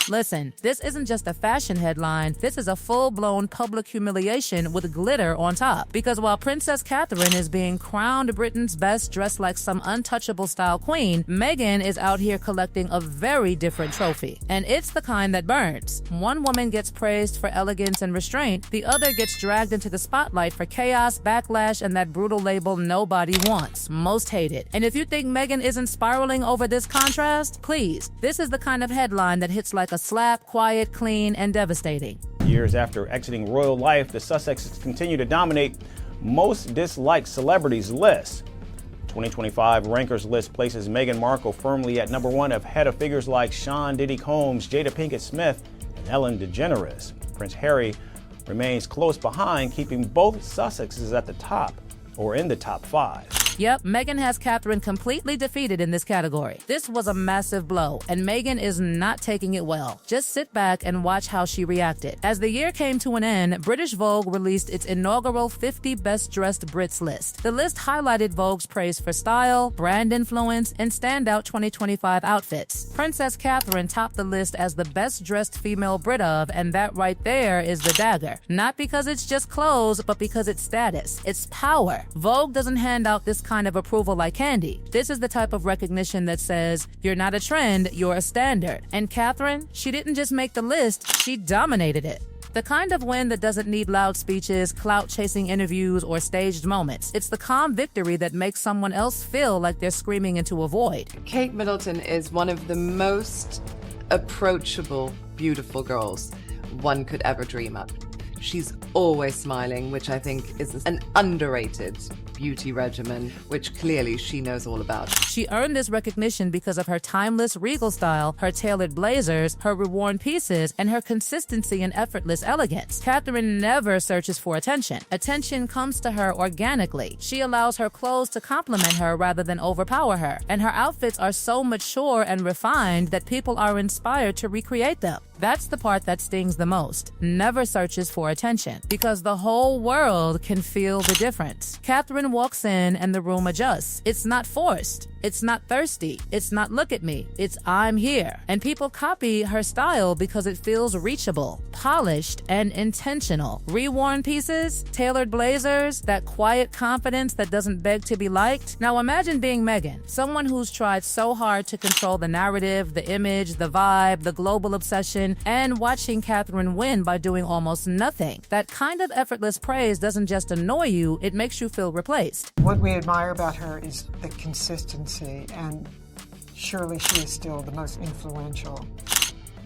Listen, this isn't just a fashion headline, this is a full-blown public humiliation with glitter on top. Because while Princess Catherine is being crowned Britain's best dressed like some untouchable style queen, Meghan is out here collecting a very different trophy. And it's the kind that burns. One woman gets praised for elegance and restraint, the other gets dragged into the spotlight for chaos, backlash, and that brutal label nobody wants, most hated. And if you think Meghan isn't spiraling over this contrast, please, this is the kind of headline that hits like a slap, quiet, clean, and devastating. Years after exiting royal life, the Sussexes continue to dominate most disliked celebrities lists. 2025 Rankers list places Meghan Markle firmly at #1 ahead of figures like Sean Diddy Combs, Jada Pinkett Smith, and Ellen DeGeneres. Prince Harry remains close behind, keeping both Sussexes at the top or in the top 5. Yep, Meghan has Catherine completely defeated in this category. This was a massive blow, and Meghan is not taking it well. Just sit back and watch how she reacted. As the year came to an end, British Vogue released its inaugural 50 Best Dressed Brits list. The list highlighted Vogue's praise for style, brand influence, and standout 2025 outfits. Princess Catherine topped the list as the best dressed female Brit of, and that right there is the dagger. Not because it's just clothes, but because it's status. It's power. Vogue doesn't hand out this kind of approval like candy. This is the type of recognition that says, you're not a trend, you're a standard. And Catherine, she didn't just make the list, she dominated it. The kind of win that doesn't need loud speeches, clout-chasing interviews, or staged moments. It's the calm victory that makes someone else feel like they're screaming into a void. Kate Middleton is one of the most approachable, beautiful girls one could ever dream of. She's always smiling, which I think is an underrated beauty regimen, which clearly she knows all about. She earned this recognition because of her timeless regal style, her tailored blazers, her reworn pieces, and her consistency and effortless elegance. Catherine never searches for attention. Attention comes to her organically. She allows her clothes to complement her rather than overpower her. And her outfits are so mature and refined that people are inspired to recreate them. That's the part that stings the most. Never searches for attention, because the whole world can feel the difference. Catherine walks in and the room adjusts. It's not forced. It's not thirsty. It's not look at me. It's I'm here. And people copy her style because it feels reachable, polished, and intentional. Reworn pieces, tailored blazers, that quiet confidence that doesn't beg to be liked. Now imagine being Meghan, someone who's tried so hard to control the narrative, the image, the vibe, the global obsession, and watching Catherine win by doing almost nothing. That kind of effortless praise doesn't just annoy you, it makes you feel replaced. What we admire about her is the consistency, and surely she is still the most influential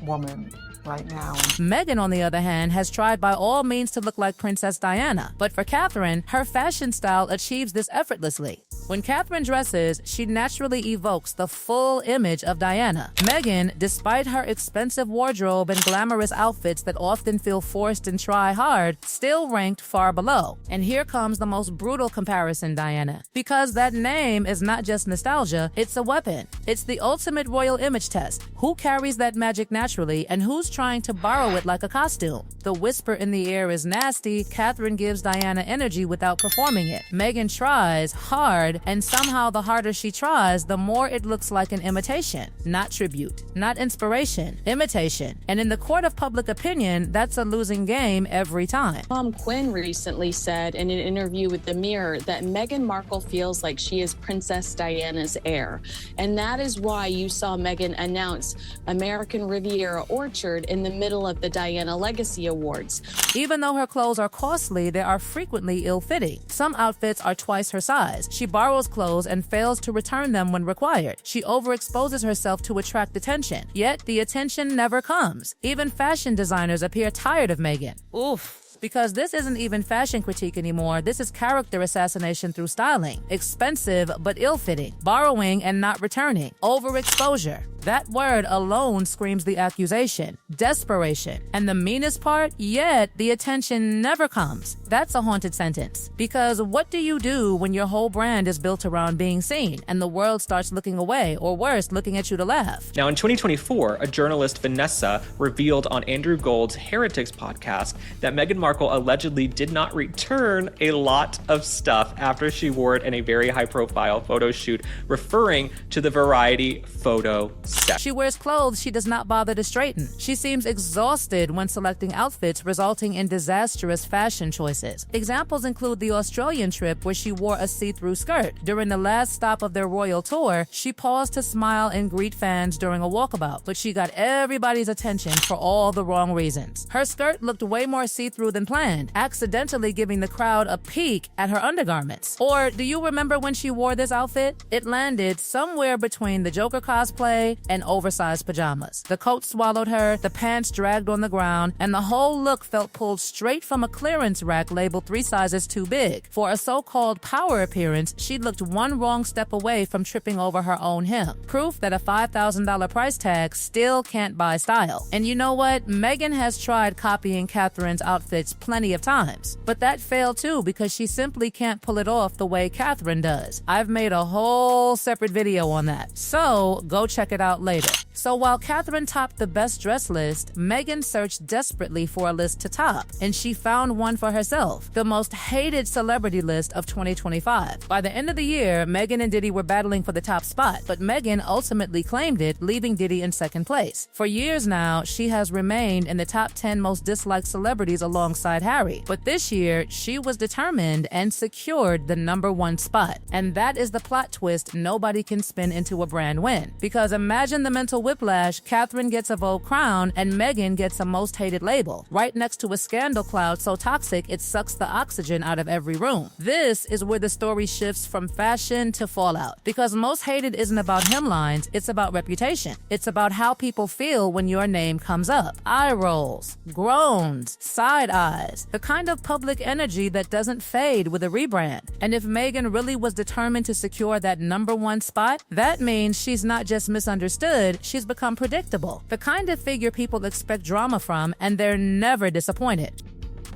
woman right now. Meghan, on the other hand, has tried by all means to look like Princess Diana. But for Catherine, her fashion style achieves this effortlessly. When Catherine dresses, she naturally evokes the full image of Diana. Meghan, despite her expensive wardrobe and glamorous outfits that often feel forced and try hard, still ranked far below. And here comes the most brutal comparison, Diana. Because that name is not just nostalgia, it's a weapon. It's the ultimate royal image test. Who carries that magic naturally, and who's trying to borrow it like a costume? The whisper in the air is nasty. Catherine gives Diana energy without performing it. Meghan tries hard, and somehow the harder she tries, the more it looks like an imitation. Not tribute, not inspiration, imitation. And in the court of public opinion, that's a losing game every time. Tom Quinn recently said in an interview with The Mirror that Meghan Markle feels like she is Princess Diana's heir. And that is why you saw Meghan announce American Riviera Orchard in the middle of the Diana Legacy Awards. Even though her clothes are costly, they are frequently ill-fitting. Some outfits are twice her size. She borrows clothes and fails to return them when required. She overexposes herself to attract attention, yet the attention never comes. Even fashion designers appear tired of Meghan. Oof. Because this isn't even fashion critique anymore, this is character assassination through styling. Expensive but ill-fitting. Borrowing and not returning. Overexposure. That word alone screams the accusation. Desperation. And the meanest part, yet the attention never comes. That's a haunted sentence. Because what do you do when your whole brand is is built around being seen, and the world starts looking away, or worse, looking at you to laugh. Now, in 2024, a journalist, Vanessa, revealed on Andrew Gold's Heretics podcast that Meghan Markle allegedly did not return a lot of stuff after she wore it in a very high-profile photo shoot, referring to the Variety photo set. She wears clothes she does not bother to straighten. She seems exhausted when selecting outfits, resulting in disastrous fashion choices. Examples include the Australian trip where she wore a see-through skirt. During the last stop of their royal tour, she paused to smile and greet fans during a walkabout, but she got everybody's attention for all the wrong reasons. Her skirt looked way more see-through than planned, accidentally giving the crowd a peek at her undergarments. Or do you remember when she wore this outfit? It landed somewhere between the Joker cosplay and oversized pajamas. The coat swallowed her, the pants dragged on the ground, and the whole look felt pulled straight from a clearance rack labeled 3 sizes too big. For a so-called power appearance, she looked one wrong step away from tripping over her own hem. Proof that a $5,000 price tag still can't buy style. And you know what? Meghan has tried copying Catherine's outfits plenty of times, but that failed too because she simply can't pull it off the way Catherine does. I've made a whole separate video on that, so go check it out later. So while Catherine topped the best dress list, Meghan searched desperately for a list to top, and she found one for herself, the most hated celebrity list of 2025. By the end of the year, Meghan and Diddy were battling for the top spot, but Meghan ultimately claimed it, leaving Diddy in second place. For years now, she has remained in the top 10 most disliked celebrities alongside Harry, but this year, she was determined and secured the #1 spot. And that is the plot twist nobody can spin into a brand win. Because imagine the mental whiplash: Catherine gets a Vogue crown and Meghan gets a most hated label, right next to a scandal cloud so toxic it sucks the oxygen out of every room. This is where the story shifts from fashion to fallout. Because most hated isn't about hemlines, it's about reputation. It's about how people feel when your name comes up. Eye rolls, groans, side eyes, the kind of public energy that doesn't fade with a rebrand. And if Meghan really was determined to secure that #1 spot, that means she's not just misunderstood, she's become predictable. The kind of figure people expect drama from, and they're never disappointed.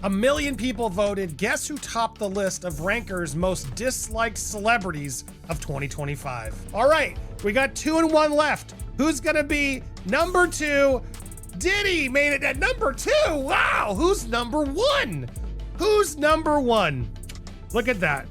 1 million people voted. Guess who topped the list of Ranker's most disliked celebrities of 2025? All right, we got 2 and 1 left. Who's gonna be number 2? Diddy made it at number 2. Wow, who's number 1? Who's number 1? Look at that.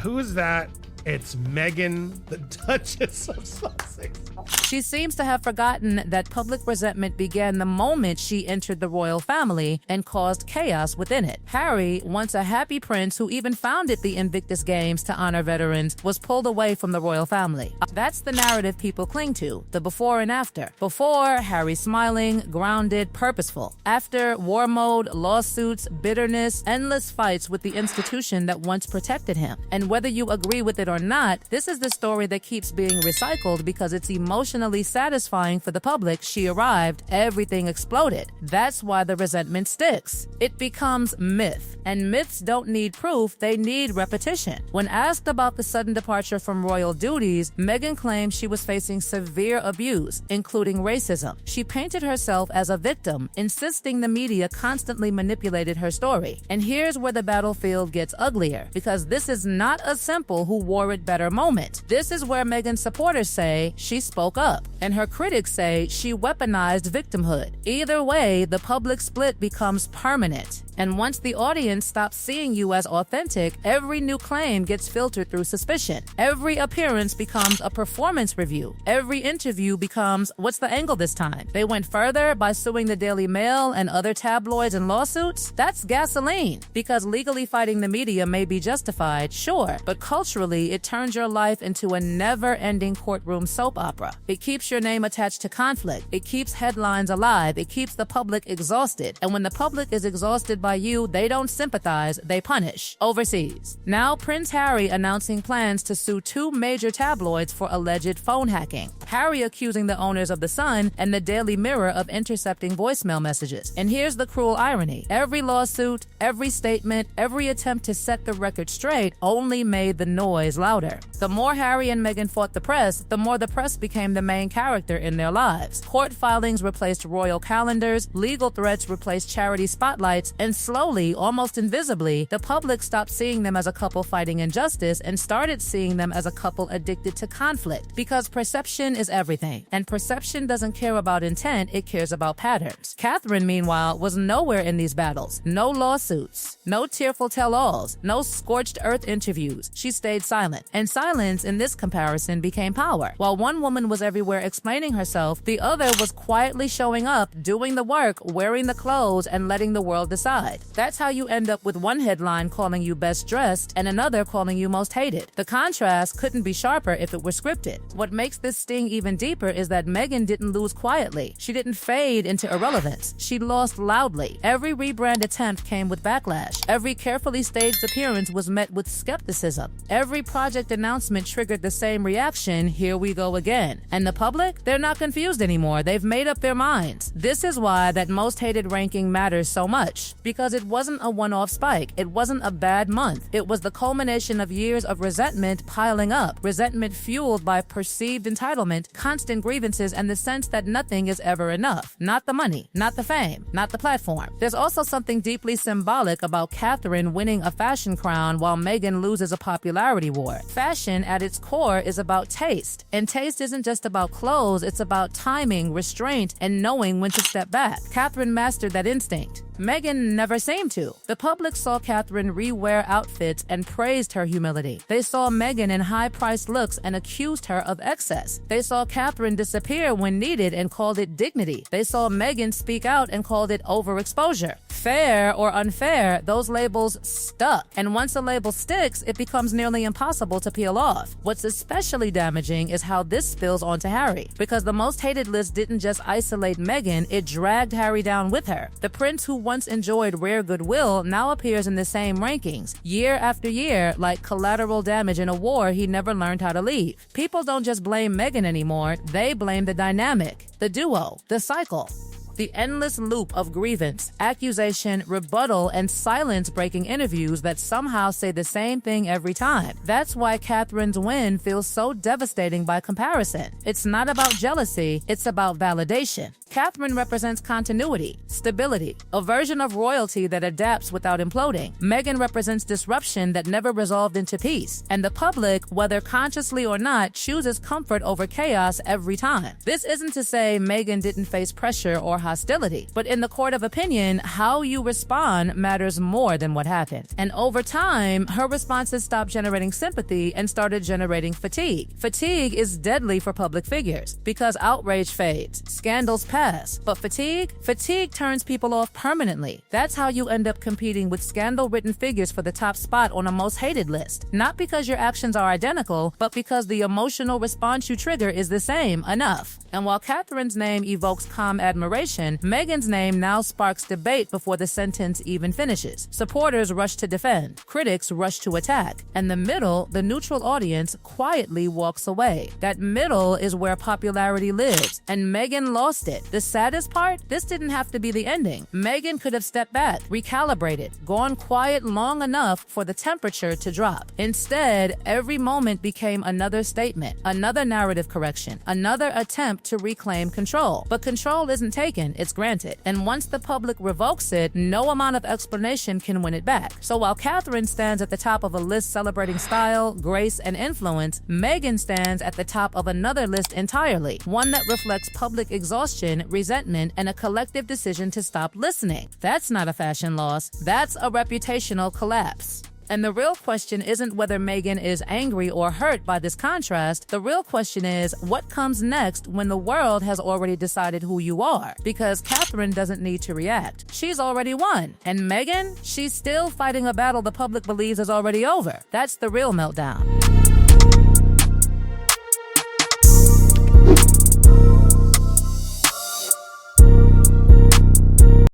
Who is that? It's Meghan, the Duchess of Sussex. She seems to have forgotten that public resentment began the moment she entered the royal family and caused chaos within it. Harry, once a happy prince who even founded the Invictus Games to honor veterans, was pulled away from the royal family. That's the narrative people cling to, the before and after. Before, Harry smiling, grounded, purposeful. After, war mode, lawsuits, bitterness, endless fights with the institution that once protected him. And whether you agree with it or not, this is the story that keeps being recycled because it's emotionally satisfying for the public. She arrived, everything exploded. That's why the resentment sticks. It becomes myth, and myths don't need proof, they need repetition. When asked about the sudden departure from royal duties, Meghan claimed she was facing severe abuse, including racism. She painted herself as a victim, insisting the media constantly manipulated her story. And here's where the battlefield gets uglier, because this is not a simple who wore it better moment. This is where Meghan's supporters say she spoke up, and her critics say she weaponized victimhood. Either way, the public split becomes permanent. And once the audience stops seeing you as authentic, every new claim gets filtered through suspicion. Every appearance becomes a performance review. Every interview becomes, what's the angle this time? They went further by suing the Daily Mail and other tabloids and lawsuits? That's gasoline. Because legally fighting the media may be justified, sure, but culturally it turns your life into a never-ending courtroom soap opera. It keeps your name attached to conflict. It keeps headlines alive. It keeps the public exhausted. And when the public is exhausted by you, they don't sympathize, they punish. Overseas. Now Prince Harry announcing plans to sue 2 major tabloids for alleged phone hacking. Harry accusing the owners of The Sun and the Daily Mirror of intercepting voicemail messages. And here's the cruel irony. Every lawsuit, every statement, every attempt to set the record straight only made the noise louder. The more Harry and Meghan fought the press, the more the press became the main character in their lives. Court filings replaced royal calendars, legal threats replaced charity spotlights, and slowly, almost invisibly, the public stopped seeing them as a couple fighting injustice and started seeing them as a couple addicted to conflict. Because perception is everything, and perception doesn't care about intent, it cares about patterns. Catherine, meanwhile, was nowhere in these battles. No lawsuits, no tearful tell-alls, no scorched earth interviews. She stayed silent. And silence, in this comparison, became power. While one woman was everywhere explaining herself, the other was quietly showing up, doing the work, wearing the clothes, and letting the world decide. That's how you end up with one headline calling you best dressed and another calling you most hated. The contrast couldn't be sharper if it were scripted. What makes this sting even deeper is that Meghan didn't lose quietly. She didn't fade into irrelevance. She lost loudly. Every rebrand attempt came with backlash. Every carefully staged appearance was met with skepticism. Every project announcement triggered the same reaction, here we go again. And the public? They're not confused anymore. They've made up their minds. This is why that most hated ranking matters so much. Because it wasn't a one-off spike. It wasn't a bad month. It was the culmination of years of resentment piling up. Resentment fueled by perceived entitlement, constant grievances, and the sense that nothing is ever enough. Not the money, not the fame, not the platform. There's also something deeply symbolic about Catherine winning a fashion crown while Meghan loses a popularity war. Fashion, at its core, is about taste. And taste isn't just about clothes, it's about timing, restraint, and knowing when to step back. Catherine mastered that instinct. Meghan never seemed to. The public saw Catherine rewear outfits and praised her humility. They saw Meghan in high-priced looks and accused her of excess. They saw Catherine disappear when needed and called it dignity. They saw Meghan speak out and called it overexposure. Fair or unfair, those labels stuck. And once a label sticks, it becomes nearly impossible to peel off. What's especially damaging is how this spills onto Harry. Because the most hated list didn't just isolate Meghan, it dragged Harry down with her. The prince who once enjoyed rare goodwill now appears in the same rankings, year after year, like collateral damage in a war he never learned how to leave. People don't just blame Meghan anymore, they blame the dynamic, the duo, the cycle. The endless loop of grievance, accusation, rebuttal, and silence-breaking interviews that somehow say the same thing every time. That's why Catherine's win feels so devastating by comparison. It's not about jealousy, it's about validation. Catherine represents continuity, stability, a version of royalty that adapts without imploding. Meghan represents disruption that never resolved into peace. And the public, whether consciously or not, chooses comfort over chaos every time. This isn't to say Meghan didn't face pressure or hostility, but in the court of opinion, how you respond matters more than what happened. And over time, her responses stopped generating sympathy and started generating fatigue. Fatigue is deadly for public figures because outrage fades, scandals pass, but fatigue turns people off permanently. That's how you end up competing with scandal-ridden figures for the top spot on a most hated list. Not because your actions are identical, but because the emotional response you trigger is the same enough. And while Catherine's name evokes calm admiration, Meghan's name now sparks debate before the sentence even finishes. Supporters rush to defend, critics rush to attack, and the middle, the neutral audience, quietly walks away. That middle is where popularity lives, and Meghan lost it. The saddest part? This didn't have to be the ending. Meghan could have stepped back, recalibrated, gone quiet long enough for the temperature to drop. Instead, every moment became another statement, another narrative correction, another attempt to reclaim control. But control isn't taken, it's granted. And once the public revokes it, no amount of explanation can win it back. So while Catherine stands at the top of a list celebrating style, grace, and influence, Meghan stands at the top of another list entirely, one that reflects public exhaustion, resentment, and a collective decision to stop listening. That's not a fashion loss, that's a reputational collapse. And the real question isn't whether Meghan is angry or hurt by this contrast. The real question is, what comes next when the world has already decided who you are? Because Catherine doesn't need to react. She's already won. And Meghan? She's still fighting a battle the public believes is already over. That's the real meltdown.